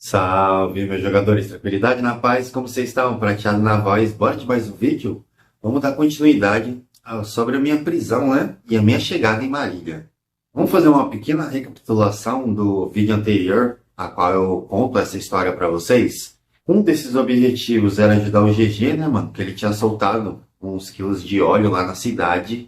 Salve, meus jogadores, tranquilidade na paz, como vocês estão? Prateado na voz, bora de mais um vídeo? Vamos dar continuidade sobre a minha prisão, né? E a minha chegada em Marília. Vamos fazer uma pequena recapitulação do vídeo anterior, a qual eu conto essa história para vocês. Um desses objetivos era ajudar o GG, né, mano? Que ele tinha soltado uns quilos de óleo lá na cidade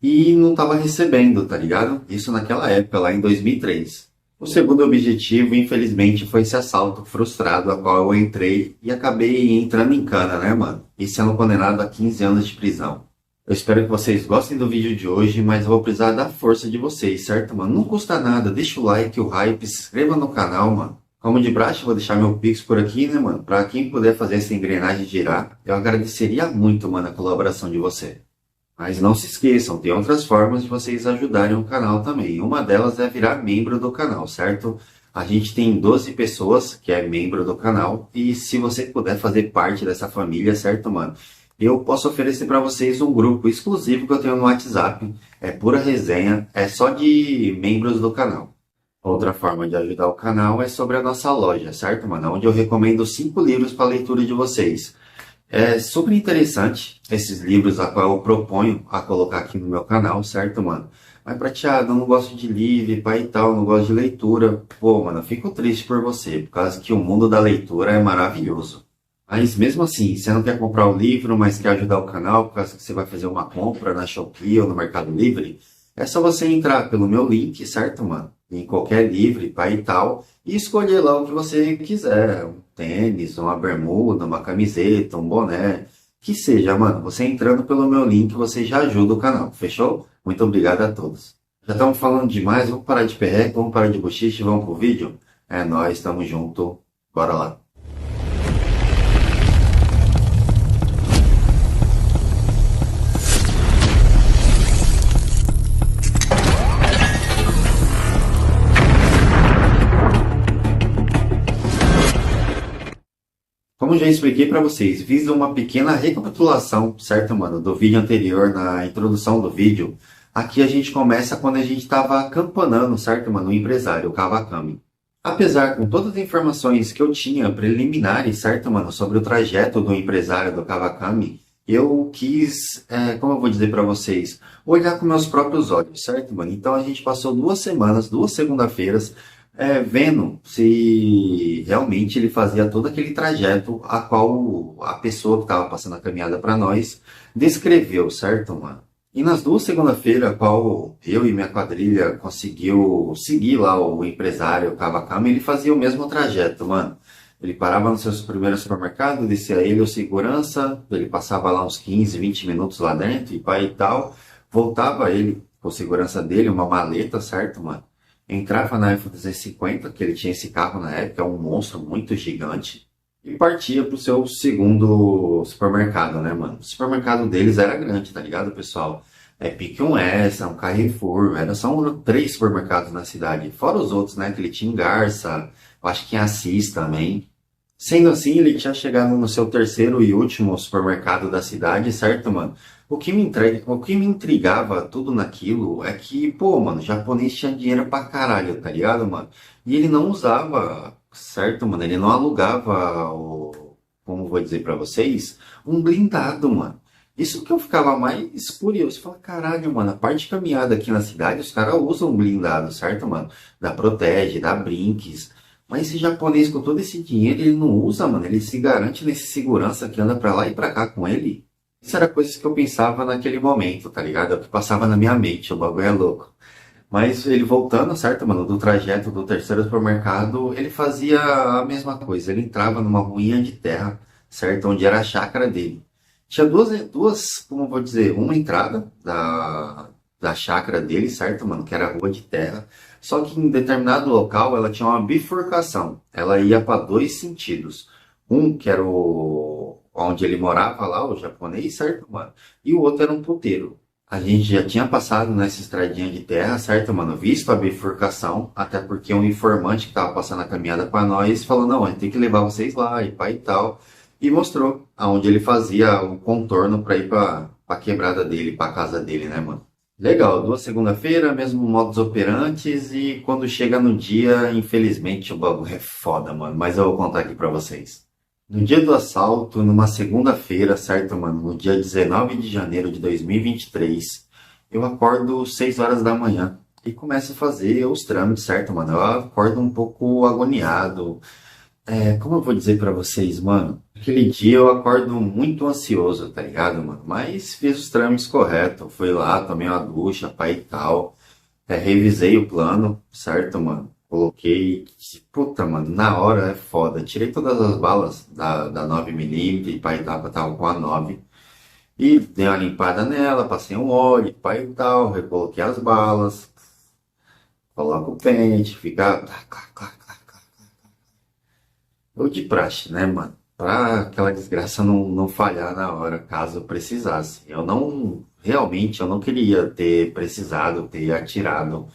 e não estava recebendo, tá ligado? Isso naquela época, lá em 2003. O segundo objetivo, infelizmente, foi esse assalto frustrado a qual eu entrei e acabei entrando em cana, né, mano? E sendo condenado a 15 anos de prisão. Eu espero que vocês gostem do vídeo de hoje, mas eu vou precisar da força de vocês, certo, mano? Não custa nada, deixa o like, o hype, se inscreva no canal, mano. Como de praxe, eu vou deixar meu Pix por aqui, né, mano? Pra quem puder fazer essa engrenagem girar, eu agradeceria muito, mano, a colaboração de você. Mas não se esqueçam, tem outras formas de vocês ajudarem o canal também. Uma delas é virar membro do canal, certo? A gente tem 12 pessoas que é membro do canal e se você puder fazer parte dessa família, certo, mano? Eu posso oferecer para vocês um grupo exclusivo que eu tenho no WhatsApp. É pura resenha, é só de membros do canal. Outra forma de ajudar o canal é sobre a nossa loja, certo, mano? Onde eu recomendo 5 livros para leitura de vocês. É super interessante esses livros a qual eu proponho a colocar aqui no meu canal, certo, mano? Mas, prateado, eu não gosto de livro, pai e tal, não gosto de leitura. Pô, mano, eu fico triste por você, por causa que o mundo da leitura é maravilhoso. Mas mesmo assim, você não quer comprar o livro, mas quer ajudar o canal, por causa que você vai fazer uma compra na Shopee ou no Mercado Livre, é só você entrar pelo meu link, certo, mano? Em qualquer livre, pai e tal, e escolher lá o que você quiser. Um tênis, uma bermuda, uma camiseta, um boné, que seja, mano. Você entrando pelo meu link, você já ajuda o canal, fechou? Muito obrigado a todos. Já estamos falando demais, vamos parar de perreco, vamos parar de bochiche, vamos pro vídeo? É nóis, tamo junto, bora lá. Como já expliquei para vocês, fiz uma pequena recapitulação, certo, mano, do vídeo anterior, na introdução do vídeo. Aqui a gente começa quando a gente estava campanando, certo, mano, o empresário, o Kawakami. Apesar com todas as informações que eu tinha preliminares, certo, mano, sobre o trajeto do empresário do Kawakami, eu quis, como eu vou dizer para vocês, olhar com meus próprios olhos, certo, mano? Então a gente passou 2 semanas, 2 segunda-feiras, vendo se realmente ele fazia todo aquele trajeto a qual a pessoa que estava passando a caminhada para nós descreveu, certo, mano? E nas 2 segunda-feiras, a qual eu e minha quadrilha conseguiu seguir lá o empresário, o Kawakami, ele fazia o mesmo trajeto, mano. Ele parava no seu primeiro supermercado, descia ele o segurança, ele passava lá uns 15, 20 minutos lá dentro e pai e tal, voltava ele com segurança dele, uma maleta, certo, mano? Entrava na F-250, que ele tinha esse carro na época, é um monstro muito gigante, e partia pro seu segundo supermercado, né, mano? O supermercado deles era grande, tá ligado, pessoal? É Pique 1S, um Carrefour, são 3 supermercados na cidade, fora os outros, né, que ele tinha em Garça, eu acho que em Assis também. Sendo assim, ele tinha chegado no seu terceiro e último supermercado da cidade, certo, mano? O que me intrigava tudo naquilo é que, pô, mano, o japonês tinha dinheiro pra caralho, tá ligado, mano? E ele não usava, certo, mano? Ele não alugava como vou dizer pra vocês, um blindado, mano. Isso que eu ficava mais curioso. Fala, caralho, mano, a parte de caminhada aqui na cidade, os caras usam blindado, certo, mano? Dá Protege, dá Brinks. Mas esse japonês com todo esse dinheiro, ele não usa, mano. Ele se garante nesse segurança que anda pra lá e pra cá com ele. Isso era coisas que eu pensava naquele momento, tá ligado? É o que passava na minha mente, o bagulho é louco. Mas ele voltando, certo, mano, do trajeto do terceiro supermercado, ele fazia a mesma coisa. Ele entrava numa ruinha de terra, certo? Onde era a chácara dele. Tinha como eu vou dizer, uma entrada da chácara dele, certo, mano? Que era a rua de terra. Só que em determinado local ela tinha uma bifurcação. Ela ia para 2 sentidos. Um que era onde ele morava lá, o japonês, certo, mano? E o outro era um puteiro. A gente já tinha passado nessa estradinha de terra, certo, mano? Visto a bifurcação, até porque um informante que tava passando a caminhada para nós falou, não, a gente tem que levar vocês lá e pai e tal. E mostrou aonde ele fazia o contorno para ir para a quebrada dele, para casa dele, né, mano? Legal, duas segunda-feira, mesmo modus operantes, e quando chega no dia, infelizmente o bagulho é foda, mano. Mas eu vou contar aqui pra vocês. No dia do assalto, numa segunda-feira, certo, mano? No dia 19 de janeiro de 2023, eu acordo 6 horas da manhã e começo a fazer os trâmites, certo, mano? Eu acordo um pouco agoniado. Como eu vou dizer pra vocês, mano? Aquele dia eu acordo muito ansioso, tá ligado, mano? Mas fiz os trâmites corretos. Fui lá, tomei uma ducha, pai e tal. Revisei o plano, certo, mano? Coloquei. Puta, mano, na hora é foda. Tirei todas as balas da 9mm, pai e tal, que eu tava com a 9. E dei uma limpada nela, passei um óleo, pai e tal, recoloquei as balas, coloco o pente, fica. Ou de praxe, né, mano? Pra aquela desgraça não falhar na hora, caso precisasse. Realmente, eu não queria ter precisado, ter atirado.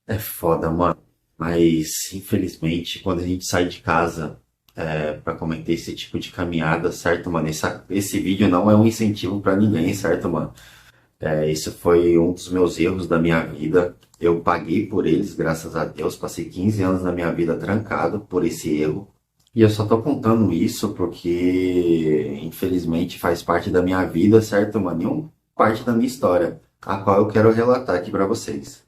É foda, mano. Mas, infelizmente, quando a gente sai de casa pra cometer esse tipo de caminhada, certo, mano? Esse vídeo não é um incentivo pra ninguém, certo, mano? Isso foi um dos meus erros da minha vida. Eu paguei por eles, graças a Deus. Passei 15 anos da minha vida trancado por esse erro. E eu só tô contando isso porque, infelizmente, faz parte da minha vida, certo, mano? Parte da minha história, a qual eu quero relatar aqui pra vocês.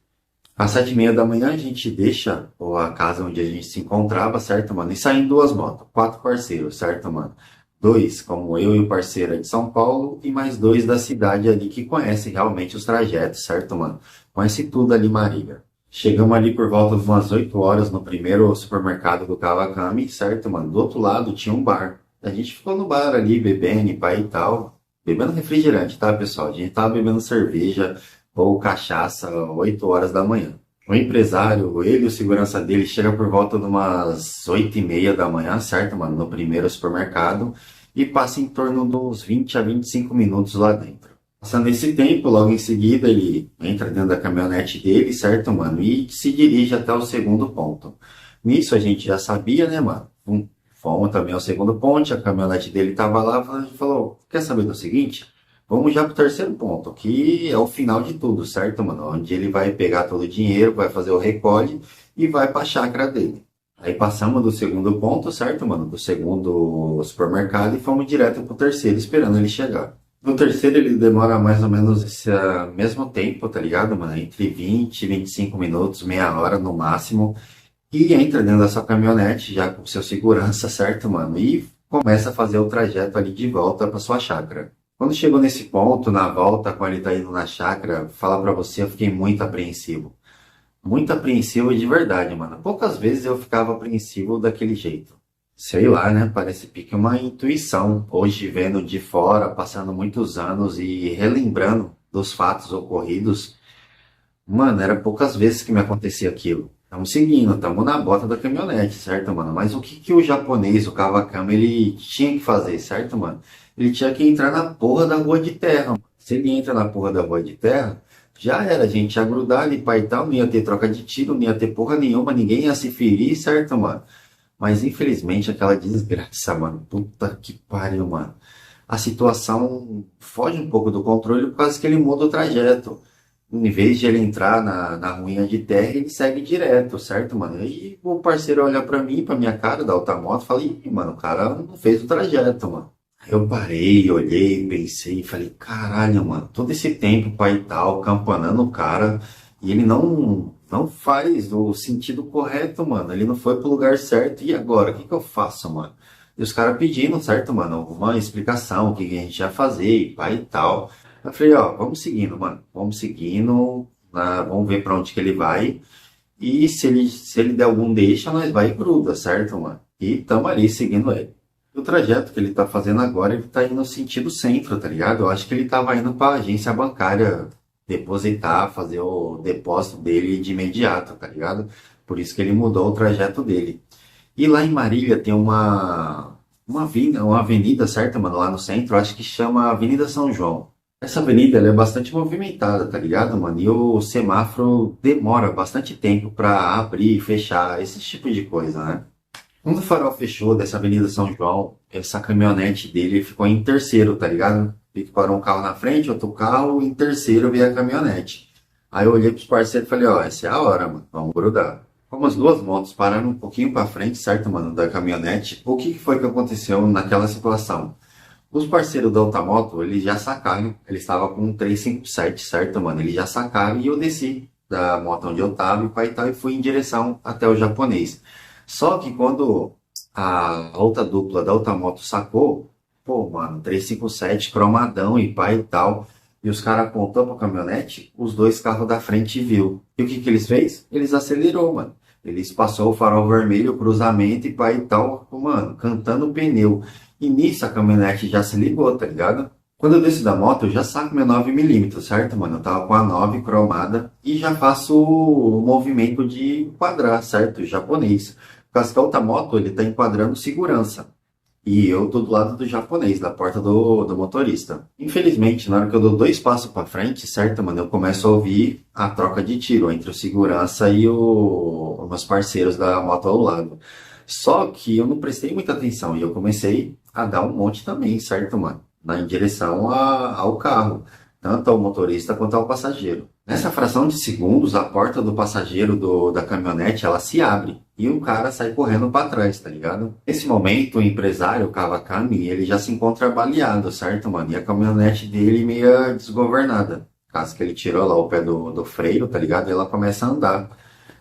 Às 7h30 da manhã a gente deixa a casa onde a gente se encontrava, certo, mano? E saem duas motos, quatro parceiros, certo, mano? Dois, como eu e o parceiro é de São Paulo, e mais dois da cidade ali que conhecem realmente os trajetos, certo, mano? Conhece tudo ali, Marília. Chegamos ali por volta de umas 8 horas no primeiro supermercado do Kawakami, certo, mano? Do outro lado tinha um bar. A gente ficou no bar ali, bebendo, pai e tal. Bebendo refrigerante, tá, pessoal? A gente tava bebendo cerveja ou cachaça 8 horas da manhã. O empresário, ele e o segurança dele chega por volta de umas 8h30 da manhã, certo, mano? No primeiro supermercado e passa em torno de uns 20 a 25 minutos lá dentro. Passando esse tempo, logo em seguida ele entra dentro da caminhonete dele, certo, mano? E se dirige até o segundo ponto. Nisso a gente já sabia, né, mano? Fomos também ao segundo ponto, a caminhonete dele tava lá, a gente falou, quer saber do seguinte? Vamos já pro terceiro ponto, que é o final de tudo, certo, mano? Onde ele vai pegar todo o dinheiro, vai fazer o recolhe e vai pra chácara dele. Aí passamos do segundo ponto, certo, mano? Do segundo supermercado e fomos direto pro terceiro, esperando ele chegar. No terceiro ele demora mais ou menos esse mesmo tempo, tá ligado, mano? Entre 20 e 25 minutos, meia hora no máximo. E entra dentro da sua caminhonete já com seu segurança, certo, mano? E começa a fazer o trajeto ali de volta pra sua chácara. Quando chegou nesse ponto, na volta, quando ele tá indo na chácara, falar pra você, eu fiquei muito apreensivo. Muito apreensivo de verdade, mano. Poucas vezes eu ficava apreensivo daquele jeito. Sei lá, né? Parece pique uma intuição. Hoje, vendo de fora, passando muitos anos e relembrando dos fatos ocorridos, mano, era poucas vezes que me acontecia aquilo. Estamos seguindo, estamos na bota da caminhonete, certo, mano? Mas o que que o japonês, o Kawakami, ele tinha que fazer, certo, mano? Ele tinha que entrar na porra da rua de terra, mano. Se ele entra na porra da rua de terra, já era, a gente ia grudar ali, pai e tal, não ia ter troca de tiro, não ia ter porra nenhuma, ninguém ia se ferir, certo, mano? Mas infelizmente aquela desgraça, mano, puta que pariu, mano. A situação foge um pouco do controle por causa que ele muda o trajeto. Em vez de ele entrar na ruinha de terra, ele segue direto, certo, mano? Aí o parceiro olha pra mim, pra minha cara, da outra moto, e fala, ih, mano, o cara não fez o trajeto, mano. Aí eu parei, olhei, pensei, e falei, caralho, mano, todo esse tempo, pai e tal, campanando o cara, e ele não faz o sentido correto, mano. Ele não foi pro lugar certo, e agora? O que que eu faço, mano? E os caras pedindo, certo, mano, alguma explicação, o que que a gente ia fazer, e pai e tal. Eu falei, ó, vamos seguindo, mano. Vamos seguindo, vamos ver pra onde que ele vai. E se ele der algum deixa, nós vai e gruda, certo, mano? E tamo ali seguindo ele. O trajeto que ele tá fazendo agora, ele tá indo no sentido centro, tá ligado? Eu acho que ele tava indo pra agência bancária depositar, fazer o depósito dele de imediato, tá ligado? Por isso que ele mudou o trajeto dele. E lá em Marília tem uma avenida, certa, mano, lá no centro, acho que chama Avenida São João. Essa avenida ela é bastante movimentada, tá ligado, mano? E o semáforo demora bastante tempo pra abrir e fechar, esse tipo de coisa, né? Quando o farol fechou dessa Avenida São João, essa caminhonete dele ficou em terceiro, tá ligado? Vi que parou um carro na frente, outro carro, e em terceiro veio a caminhonete. Aí eu olhei pros parceiros e falei, ó, essa é a hora, mano, vamos grudar. Como as duas motos pararam um pouquinho pra frente, certo, mano, da caminhonete, o que que foi que aconteceu naquela situação? Os parceiros da outra moto, eles já sacaram, eles estavam com um 357, certo, mano? Eles já sacaram e eu desci da moto onde eu tava e pai e tal, e fui em direção até o japonês. Só que quando a outra dupla da outra moto sacou, pô, mano, 357 cromadão e pai e tal, e os caras apontou pra caminhonete, os dois carros da frente viu. E o que que eles fez? Eles acelerou, mano. Eles passou o farol vermelho, o cruzamento e pai e tal, mano, cantando o pneu. E nisso a caminhonete já se ligou, tá ligado? Quando eu desço da moto, eu já saco meu 9mm, certo, mano? Eu tava com a 9 cromada e já faço o movimento de enquadrar, certo? Japonês. Por causa que a outra moto, ele tá enquadrando segurança. E eu tô do lado do japonês, da porta do motorista. Infelizmente, na hora que eu dou dois passos pra frente, certo, mano? Eu começo a ouvir a troca de tiro entre o segurança e os meus parceiros da moto ao lado. Só que eu não prestei muita atenção e eu comecei a dar um monte também, certo, mano? Em direção ao carro, tanto ao motorista quanto ao passageiro. Nessa fração de segundos, a porta do passageiro da caminhonete, ela se abre e o cara sai correndo para trás, tá ligado? Nesse momento, o empresário, o Kawakami, ele já se encontra baleado, certo, mano? E a caminhonete dele meio desgovernada. Caso que ele tirou lá o pé do freio, tá ligado? E ela começa a andar.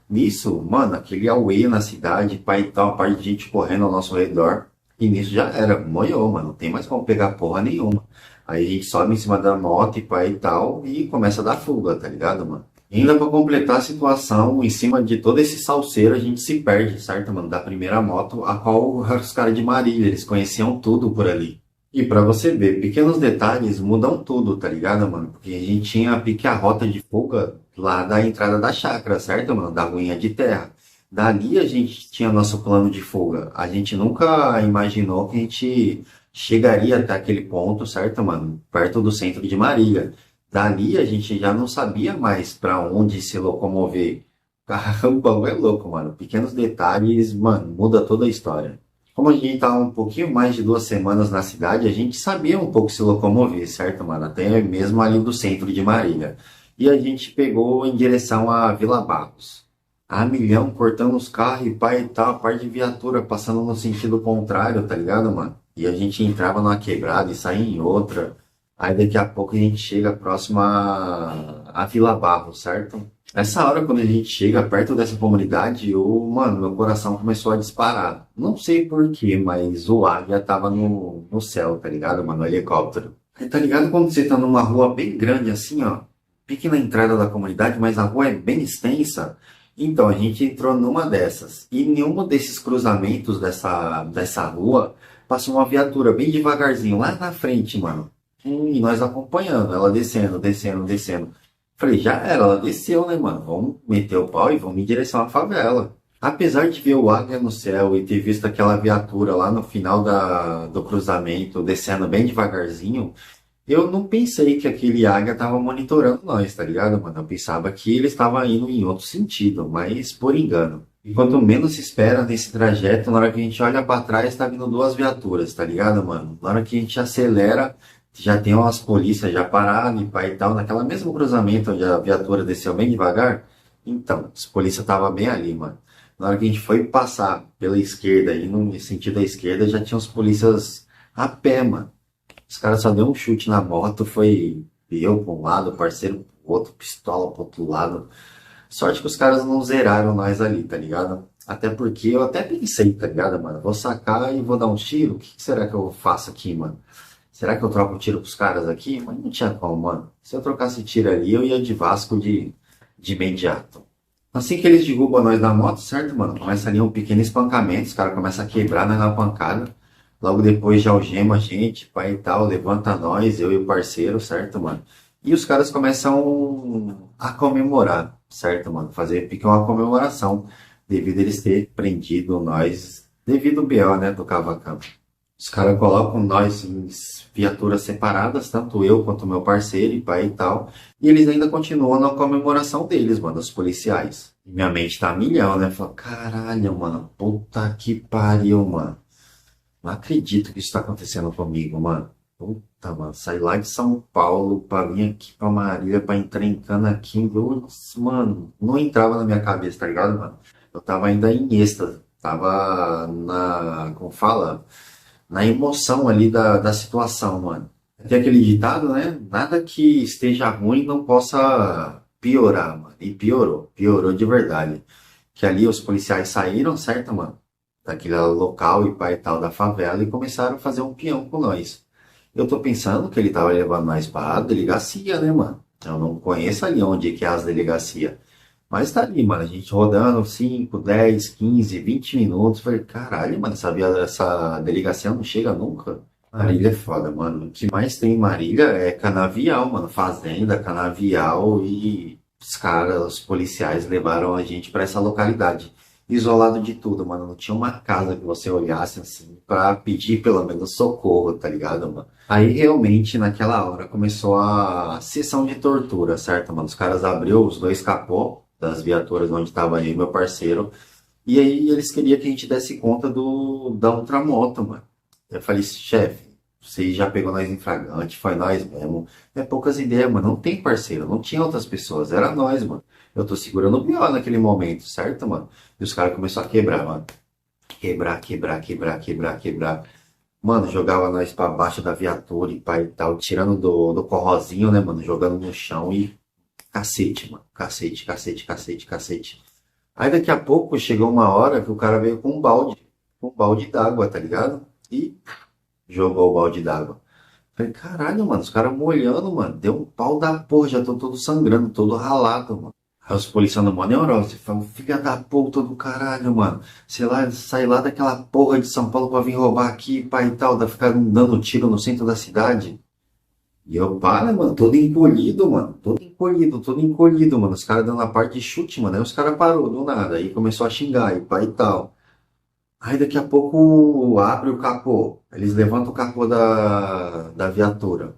Nisso, mano, aquele auê na cidade, pai e tal, a parte de gente correndo ao nosso redor. E nisso já era, moiou, mano, não tem mais como pegar porra nenhuma. Aí a gente sobe em cima da moto e pai e tal, e começa a dar fuga, tá ligado, mano? E ainda pra completar a situação, em cima de todo esse salseiro, a gente se perde, certo, mano? Da primeira moto, a qual os caras de Marília, eles conheciam tudo por ali. E pra você ver, pequenos detalhes mudam tudo, tá ligado, mano? Porque a gente tinha pique a rota de fuga lá da entrada da chácara, certo, mano? Da ruinha de terra. Dali a gente tinha nosso plano de fuga. A gente nunca imaginou que a gente chegaria até aquele ponto, certo, mano? Perto do centro de Marília. Dali a gente já não sabia mais pra onde se locomover. Caramba, é louco, mano. Pequenos detalhes, mano, muda toda a história. Como a gente tá um pouquinho mais de 2 semanas na cidade, a gente sabia um pouco se locomover, certo, mano? Até mesmo ali do centro de Marília. E a gente pegou em direção a Vila Barros. A milhão, cortando os carros e pai e tal, parte de viatura, passando no sentido contrário, tá ligado, mano? E a gente entrava numa quebrada e saía em outra. Aí daqui a pouco a gente chega próximo a Vila Barros, certo? Essa hora, quando a gente chega perto dessa comunidade, mano, meu coração começou a disparar. Não sei por quê, mas o águia tava no céu, tá ligado, mano? O helicóptero. Aí, tá ligado quando você tá numa rua bem grande assim, ó? Pequena entrada da comunidade, mas a rua é bem extensa. Então, a gente entrou numa dessas. E em nenhum desses cruzamentos dessa rua, passou uma viatura bem devagarzinho, lá na frente, mano. E nós acompanhando, ela descendo, descendo, descendo. Falei, já era, ela desceu, né, mano? Vamos meter o pau e vamos em direção à favela. Apesar de ver o águia no céu e ter visto aquela viatura lá no final do cruzamento, descendo bem devagarzinho, eu não pensei que aquele águia tava monitorando nós, tá ligado, mano? Eu pensava que ele estava indo em outro sentido, mas por engano. Enquanto menos se espera nesse trajeto, na hora que a gente olha pra trás, tá vindo duas viaturas, tá ligado, mano? Na hora que a gente acelera, já tem umas polícias já paradas e pai e tal, naquela mesmo cruzamento onde a viatura desceu bem devagar. Então, as polícias tava bem ali, mano. Na hora que a gente foi passar pela esquerda, e no sentido da esquerda, já tinha os polícias a pé, mano. Os caras só deu um chute na moto, foi eu pra um lado, o parceiro pro outro, pistola pro outro lado. Sorte que os caras não zeraram nós ali, tá ligado? Até porque eu até pensei, tá ligado, mano? Vou sacar e vou dar um tiro? O que será que eu faço aqui, mano? Será que eu troco tiro pros caras aqui? Mas não tinha como, mano. Se eu trocasse tiro ali, eu ia de Vasco de imediato. Assim que eles derrubam nós da moto, certo, mano? Começa ali um pequeno espancamento, os caras começam a quebrar nós na pancada. Logo depois já algema a gente, pai e tal, levanta nós, eu e o parceiro, certo, mano? E os caras começam a comemorar, certo, mano? Fazer pique uma comemoração, devido a eles ter prendido nós, devido ao BO, né, do Cavacão. Os caras colocam nós em viaturas separadas, tanto eu quanto o meu parceiro e pai e tal. E eles ainda continuam na comemoração deles, mano, os policiais. E minha mente tá a milhão, né? Fala, caralho, mano, puta que pariu, mano. Não acredito que isso tá acontecendo comigo, mano. Puta, mano, saí lá de São Paulo pra vir aqui pra Marília pra entrar em cana aqui. Mano, não entrava na minha cabeça, tá ligado, mano? Eu tava ainda em êxtase. Tava como fala? Na emoção ali da situação, mano. Tem aquele ditado, né? Nada que esteja ruim não possa piorar, mano. E piorou, piorou de verdade. Que ali os policiais saíram, certo, mano? Daquele local e pai e tal da favela e começaram a fazer um peão com nós. Eu tô pensando que ele tava levando nós pra delegacia, né, mano? Eu não conheço ali onde que é as delegacias. Mas tá ali, mano, a gente rodando 5, 10, 15, 20 minutos. Falei, caralho, mano, essa delegacia não chega nunca. Marília é foda, mano. O que mais tem em Marília é canavial, mano. Fazenda, canavial e os caras, os policiais levaram a gente pra essa localidade. Isolado de tudo, mano. Não tinha uma casa que você olhasse assim pra pedir pelo menos socorro, tá ligado, mano? Aí realmente naquela hora começou a sessão de tortura, certo, mano? Os caras abriu os dois capô das viaturas onde tava aí meu parceiro. E aí eles queriam que a gente desse conta da outra moto, mano. Eu falei, chefe, você já pegou nós em flagrante, foi nós mesmo. É poucas ideias, mano. Não tem parceiro, não tinha outras pessoas, era nós, mano. Eu tô segurando o pior naquele momento, certo, mano? E os caras começaram a quebrar, mano. Quebrar, quebrar, quebrar, quebrar, quebrar. Mano, jogava nós pra baixo da viatura e pai e tal, tirando do corrozinho, né, mano? Jogando no chão e cacete, mano. Cacete, cacete, cacete, cacete. Aí daqui a pouco chegou uma hora que o cara veio com um balde d'água, tá ligado? E jogou o balde d'água. Falei, caralho, mano, os caras molhando, mano. Deu um pau da porra, já tô todo sangrando, todo ralado, mano. Aí os policiais mó neurose, falam, filha da puta do caralho, mano. Sei lá, sai lá daquela porra de São Paulo pra vir roubar aqui, pai e tal, da ficar dando tiro no centro da cidade. E eu, para, mano, todo encolhido, mano. Todo encolhido, mano. Os caras dando a parte de chute, mano. Aí os caras parou do nada. Aí começou a xingar e pai e tal. Aí daqui a pouco abre o capô. Eles levantam o capô da viatura.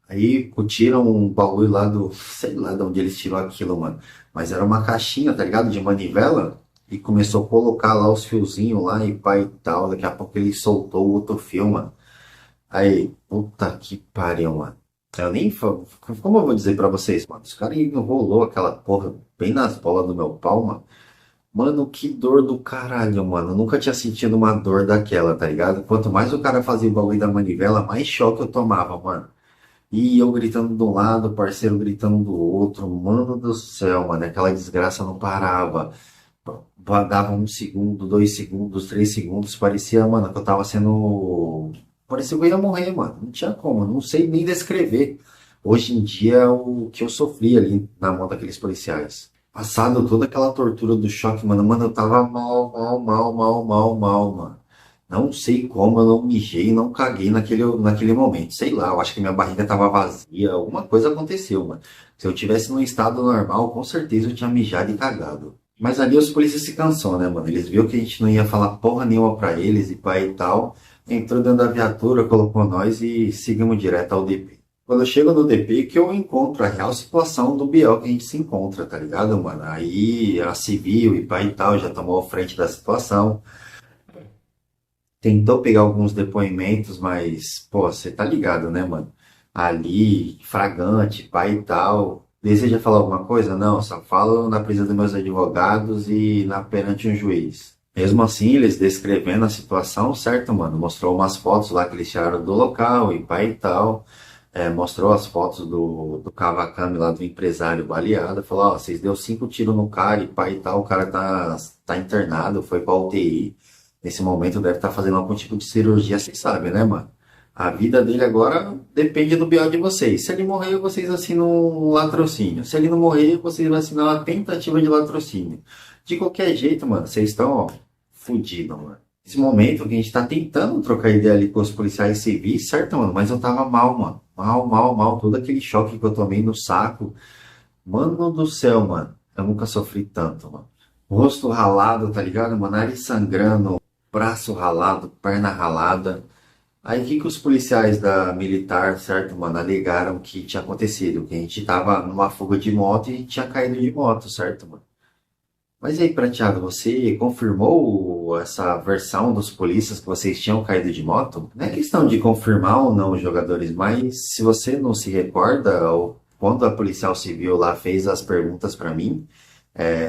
Aí tiram um bagulho lá sei lá de onde eles tiram aquilo, mano. Mas era uma caixinha, tá ligado? De manivela. E começou a colocar lá os fiozinhos lá e pai e tal. Daqui a pouco ele soltou o outro fio, mano. Aí, puta que pariu, mano. Eu nem. Como eu vou dizer pra vocês, mano? Os caras enrolou aquela porra bem nas bolas do meu pau, mano. Mano, que dor do caralho, mano. Eu nunca tinha sentido uma dor daquela, tá ligado? Quanto mais o cara fazia o bagulho da manivela, mais choque eu tomava, mano. E eu gritando de um lado, o parceiro gritando do outro. Mano do céu, mano. Aquela desgraça não parava. Dava um segundo, 2 segundos, 3 segundos. Parecia, mano, que eu tava sendo. Parecia que eu ia morrer, mano. Não tinha como. Não sei nem descrever. Hoje em dia, o que eu sofri ali na mão daqueles policiais. Passado toda aquela tortura do choque, mano, eu tava mal, mal, mal, mal, mal, mal, mano. Não sei como eu não mijei, não caguei naquele momento. Sei lá, eu acho que minha barriga tava vazia, alguma coisa aconteceu, mano. Se eu tivesse num estado normal, com certeza eu tinha mijado e cagado. Mas ali os polícias se cansou, né, mano? Eles viram que a gente não ia falar porra nenhuma pra eles e pai e tal. Entrou dentro da viatura, colocou nós e seguimos direto ao DP. Quando eu chego no DP, que eu encontro a real situação do Biel que a gente se encontra, tá ligado, mano? Aí a civil e pai e tal já tomou a frente da situação. Tentou pegar alguns depoimentos, mas, pô, você tá ligado, né, mano? Ali, fragante, pai e tal. Deseja falar alguma coisa? Não, só falo na presença dos meus advogados e perante um juiz. Mesmo assim, eles descrevendo a situação, certo, mano? Mostrou umas fotos lá que eles tiraram do local e pai e tal. Mostrou as fotos do Kawakami lá do empresário baleado. Falou, ó, vocês deu 5 tiros no cara e pai e tal. O cara tá internado, foi pra UTI. Nesse momento deve estar fazendo algum tipo de cirurgia, vocês sabem, né, mano? A vida dele agora depende do BO de vocês. Se ele morrer, vocês assinam um latrocínio. Se ele não morrer, vocês vão assinar uma tentativa de latrocínio. De qualquer jeito, mano, vocês estão, ó, fudidos, mano. Nesse momento que a gente tá tentando trocar ideia ali com os policiais civis, certo, mano? Mas eu tava mal, mano. Mal, mal, mal. Todo aquele choque que eu tomei no saco. Mano do céu, mano. Eu nunca sofri tanto, mano. Rosto ralado, tá ligado, mano? Nariz sangrando, braço ralado, perna ralada. Aí o que que os policiais da militar, certo, mano, alegaram que tinha acontecido? Que a gente tava numa fuga de moto e tinha caído de moto, certo, mano? Mas e aí, Prateado, você confirmou essa versão dos polícias que vocês tinham caído de moto? Não é questão de confirmar ou não os jogadores, mas se você não se recorda, ou quando a policial civil lá fez as perguntas pra mim,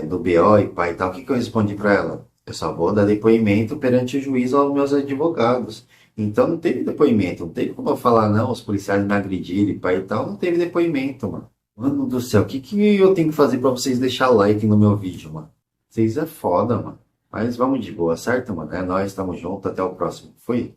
do BO e pai e tal, o que que eu respondi pra ela? Eu só vou dar depoimento perante o juiz aos meus advogados. Então não teve depoimento, não teve como eu falar, não, os policiais me agrediram e pai e tal, não teve depoimento, mano. Mano do céu, o que que eu tenho que fazer pra vocês deixar like no meu vídeo, mano? Vocês é foda, mano. Mas vamos de boa, certo, mano? É nóis, tamo junto, até o próximo. Fui.